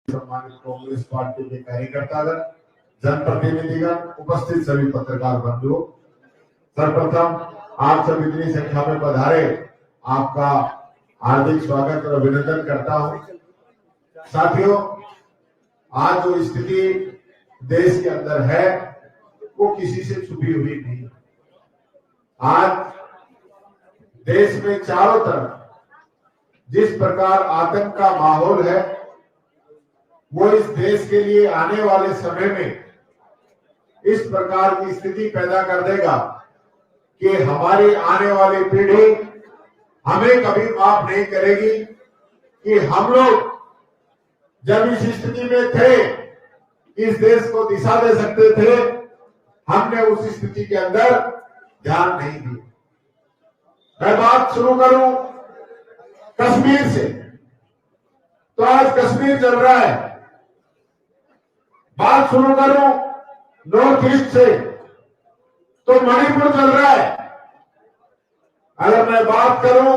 सम्मानित कांग्रेस पार्टी के कार्यकर्तागण, जनप्रतिनिधिगण, उपस्थित सभी पत्रकार बंधुओं, सर्वप्रथम आप सब इतनी संख्या में पधारे, आपका हार्दिक स्वागत और अभिनंदन करता हूं। साथियों, आज जो स्थिति देश के अंदर है वो किसी से छुपी हुई नहीं। आज देश में चारों तरफ जिस प्रकार आतंक का माहौल है वो इस देश के लिए आने वाले समय में इस प्रकार की स्थिति पैदा कर देगा कि हमारी आने वाली पीढ़ी हमें कभी माफ नहीं करेगी कि हम लोग जब इस स्थिति में थे, इस देश को दिशा दे सकते थे, हमने उस स्थिति के अंदर ध्यान नहीं दिया। मैं बात शुरू करूं कश्मीर से, तो आज कश्मीर चल रहा है। बात शुरू करूं नॉर्थ ईस्ट से, तो मणिपुर चल रहा है। अगर मैं बात करूं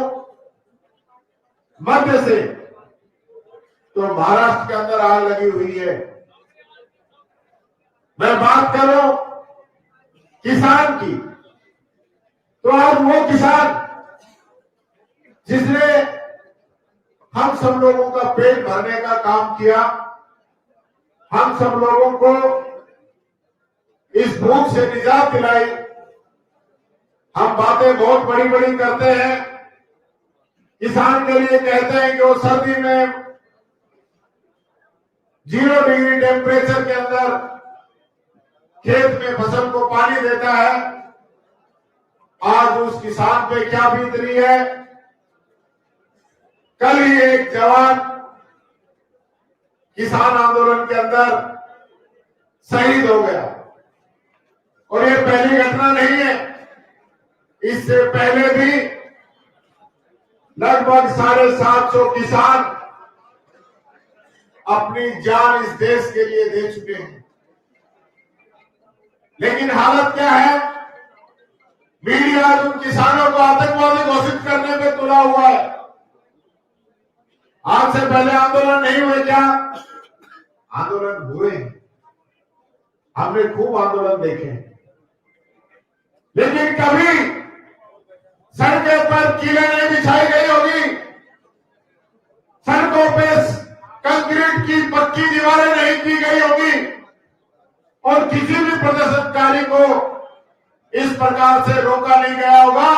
मध्य से, तो महाराष्ट्र के अंदर आग लगी हुई है। मैं बात करूं किसान की, तो आज वो किसान जिसने हम सब लोगों का पेट भरने का काम किया, हम सब लोगों को इस भूख से निजात दिलाई। हम बातें बहुत बड़ी बड़ी करते हैं, किसान के लिए कहते हैं कि वो सर्दी में 0 डिग्री टेम्परेचर के अंदर खेत में फसल को पानी देता है। आज उस किसान पे क्या बीत रही है। कल ही एक जवान किसान आंदोलन के अंदर शहीद हो गया, और ये पहली घटना नहीं है। इससे पहले भी लगभग 750 किसान अपनी जान इस देश के लिए दे चुके हैं। लेकिन हालत क्या है, मीडिया आज उन किसानों को आतंकवादी घोषित करने पे तुला हुआ है। आज से पहले आंदोलन नहीं हुए क्या? आंदोलन हुए, हमने खूब आंदोलन देखे, लेकिन कभी सड़कों पर कीलें नहीं बिछाई गई होगी, सड़कों पे कंक्रीट की पक्की दीवारें नहीं की गई होगी, और किसी भी प्रदर्शनकारी को इस प्रकार से रोका नहीं गया होगा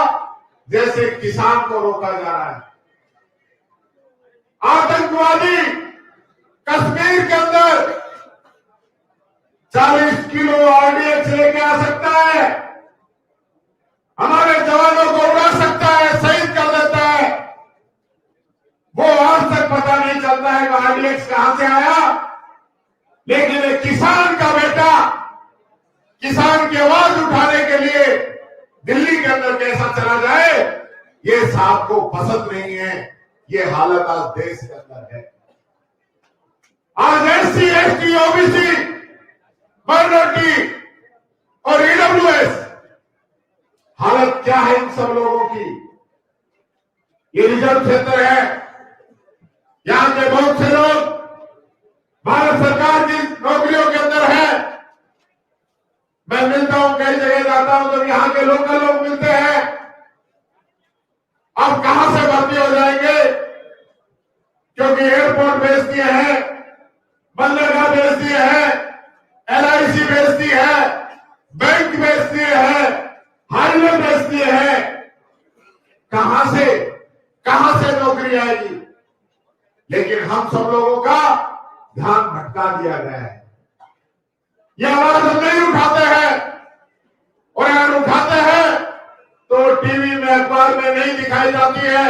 जैसे किसान को रोका जा रहा है। आतंकवादी कश्मीर के अंदर 40 किलो आरडीएक्स लेके आ सकता है, हमारे जवानों को उड़ा सकता है, शहीद कर देता है। वो आज तक पता नहीं चलता है कि आरडीएक्स कहां से आया। लेकिन एक किसान का बेटा किसान की आवाज उठाने के लिए दिल्ली के अंदर कैसा चला जाए, ये साहब को पसंद नहीं है। ये हालत आज देश के अंदर है। आज एससी, एसटी, ओबीसी, माइनॉरिटी और ईडब्ल्यूएस, हालत क्या है इन सब लोगों की। ये रिजर्व क्षेत्र है, यहां के बहुत से लोग भारत सरकार की नौकरियों के अंदर है। मैं मिलता हूं, कई जगह जाता हूं, तो यहां के लोकल लोग मिलते हैं। अब कहां से भर्ती हो जाएंगे, क्योंकि एयरपोर्ट बेच दिए हैं, बंदरगाह बेच दिए हैं, एलआईसी बेच दी है, बैंक बेच दिए हैं, हाईवे बेच दिए हैं। कहां से नौकरी आएगी। लेकिन हम सब लोगों का ध्यान भटका दिया गया है। ये आवाज हम नहीं उठाते हैं, और अगर उठाते हैं तो टीवी में, अखबार में नहीं दिखाई जाती है,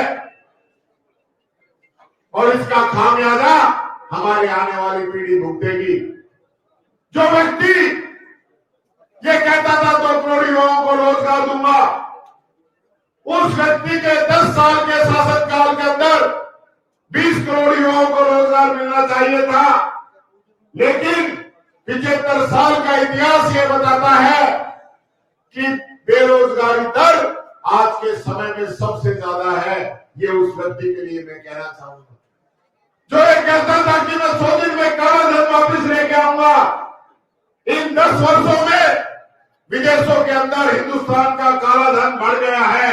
और इसका खामियाजा हमारी आने वाली पीढ़ी भुगतेगी। जो व्यक्ति ये कहता था 2 करोड़ युवाओं को रोजगार दूंगा, उस व्यक्ति के 10 साल के शासनकाल के अंदर 20 करोड़ युवाओं को रोजगार मिलना चाहिए था। लेकिन 75 साल का इतिहास ये बताता है कि बेरोजगारी दर आज के समय में सबसे ज्यादा है। ये उस व्यक्ति के लिए मैं कहना चाहूंगा जो एक कहता था कि मैं 100 दिन में 10 वर्षों में विदेशों के अंदर हिंदुस्तान का काला धन बढ़ गया है।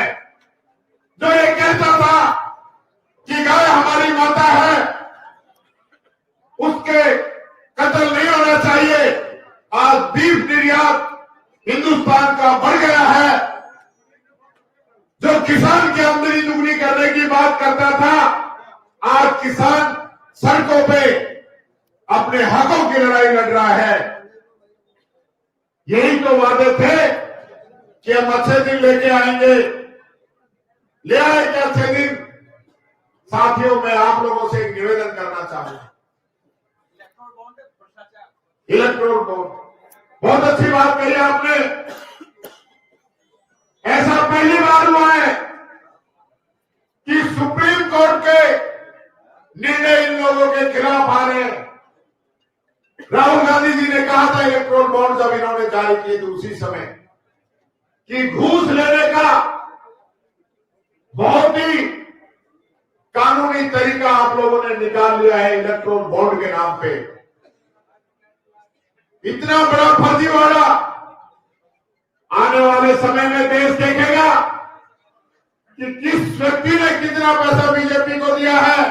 जो ये कहता था कि गाय हमारी माता है, उसके कत्ल नहीं होना चाहिए, आज बीफ निर्यात हिंदुस्तान का बढ़ गया है। जो किसान की आमदनी दुगनी करने की बात करता था, आज किसान सड़कों पे अपने हकों की लड़ाई लड़ रहा है। यही तो वादे थे कि हम अच्छे दिन लेके आएंगे, ले आए क्या अच्छे दिन? साथियों, मैं आप लोगों से एक निवेदन करना चाहूंगा। इलेक्ट्रोल बॉन्ड, बहुत अच्छी बात कही आपने। ऐसा पहली बार हुआ है कि सुप्रीम कोर्ट के निर्णय इन लोगों के खिलाफ आ रहे हैं। राहुल गांधी जी ने कहा था इलेक्ट्रोल बॉन्ड जब इन्होंने जारी किए थे उसी समय कि घूस लेने का बहुत ही कानूनी तरीका आप लोगों ने निकाल लिया है इलेक्ट्रोल बॉन्ड के नाम पे। इतना बड़ा फर्जीवाड़ा आने वाले समय में देश देखेगा कि किस व्यक्ति ने कितना पैसा बीजेपी को दिया है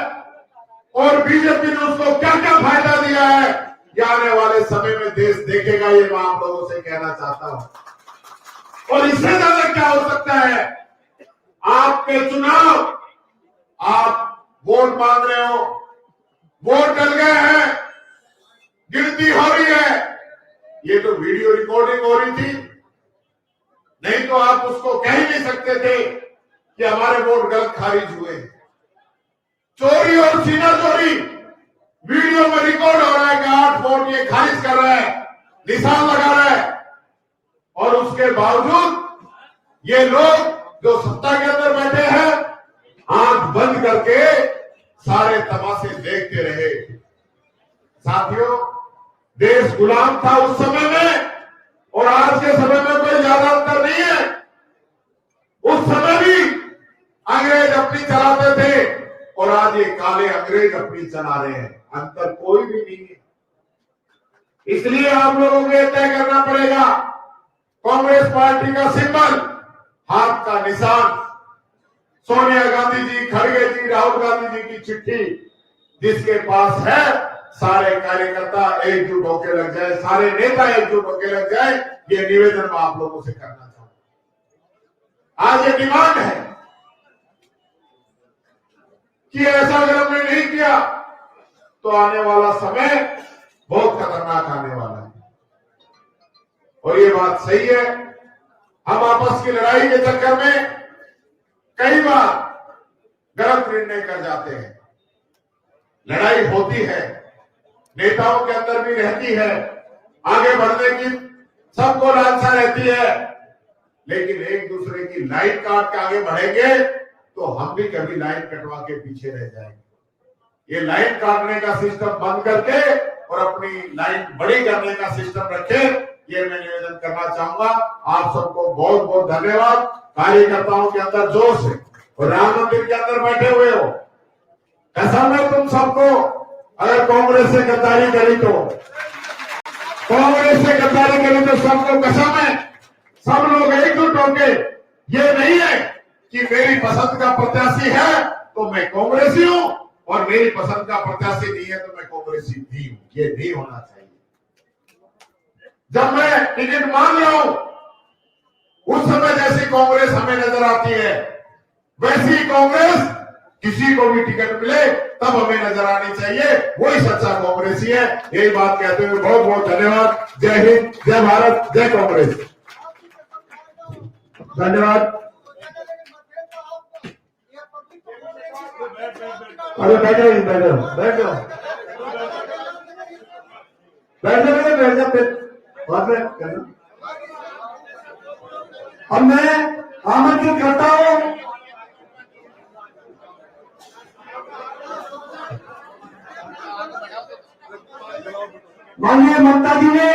और बीजेपी ने उसको क्या क्या फायदा दिया है। ये आने वाले समय में देश देखेगा, ये मैं आप लोगों से कहना चाहता हूं। और इससे ज्यादा क्या हो सकता है? आपके चुनाव, आप वोट मांग रहे हो, वोट डल गए हैं, गिनती हो रही है, ये तो वीडियो रिकॉर्डिंग हो रही थी, नहीं तो आप उसको कह ही नहीं सकते थे कि हमारे वोट गलत खारिज हुए। चोरी और सीना चोरी वीडियो में रिकॉर्ड हो रहा है कि 8 वोट ये खारिज कर रहा है, निशान लगा रहा है, और उसके बावजूद ये लोग जो सत्ता के अंदर बैठे हैं आंख बंद करके सारे तमाशे देखते रहे। साथियों, देश गुलाम था उस समय में और आज के समय में कोई ज्यादा अंतर नहीं है। उस समय भी अंग्रेज अपनी चलाते थे और आज ये काले अंग्रेज अपनी चला रहे हैं, अंतर कोई भी नहीं है। इसलिए आप लोगों को यह तय करना पड़ेगा, कांग्रेस पार्टी का सिंबल, हाथ का निशान, सोनिया गांधी जी, खड़गे जी, राहुल गांधी जी की चिट्ठी जिसके पास है, सारे कार्यकर्ता एकजुट होकर लग जाए, सारे नेता एकजुट होकर लग जाए। ये निवेदन मैं आप लोगों से करना चाहूंगा। आज ये डिमांड है कि ऐसा अगर हमने नहीं किया तो आने वाला समय बहुत खतरनाक आने वाला है। और ये बात सही है, हम आपस की लड़ाई के चक्कर में कई बार गलत निर्णय कर जाते हैं। लड़ाई होती है, नेताओं के अंदर भी रहती है, आगे बढ़ने की सबको लालसा रहती है, लेकिन एक दूसरे की लाइन काट के आगे बढ़ेंगे तो हम भी कभी लाइन कटवा के पीछे रह जाएंगे। ये लाइन काटने का सिस्टम बंद करके और अपनी लाइन बड़ी करने का सिस्टम रखे, ये मैं निवेदन करना चाहूंगा। आप सबको बहुत बहुत धन्यवाद। कार्यकर्ताओं के अंदर जोश है और राम मंदिर के अंदर बैठे हुए हो, कसम है तुम सबको, अगर कांग्रेस से गद्दारी करी तो, कांग्रेस से गद्दारी करी तो सबको कसम है, सब लोग एकजुट होंगे। ये नहीं है कि मेरी पसंद का प्रत्याशी है तो मैं कांग्रेसी हूं और मेरी पसंद का प्रत्याशी नहीं है तो मैं कांग्रेसी नहीं हूं, ये नहीं होना चाहिए। जब मैं टिकट मांग रहा हूं उस समय जैसी कांग्रेस हमें नजर आती है, वैसी कांग्रेस किसी को भी टिकट मिले तब हमें नजर आनी चाहिए, वही सच्चा कांग्रेसी है। यही बात कहते हुए बहुत बहुत धन्यवाद। जय हिंद, जय भारत, जय कांग्रेस। धन्यवाद। अरे बैठो बैठो बैठो बैठो बैठ जाओ, बाद में करना। अब मैं आमंत्रित करता हूं माननीय ममता जी ने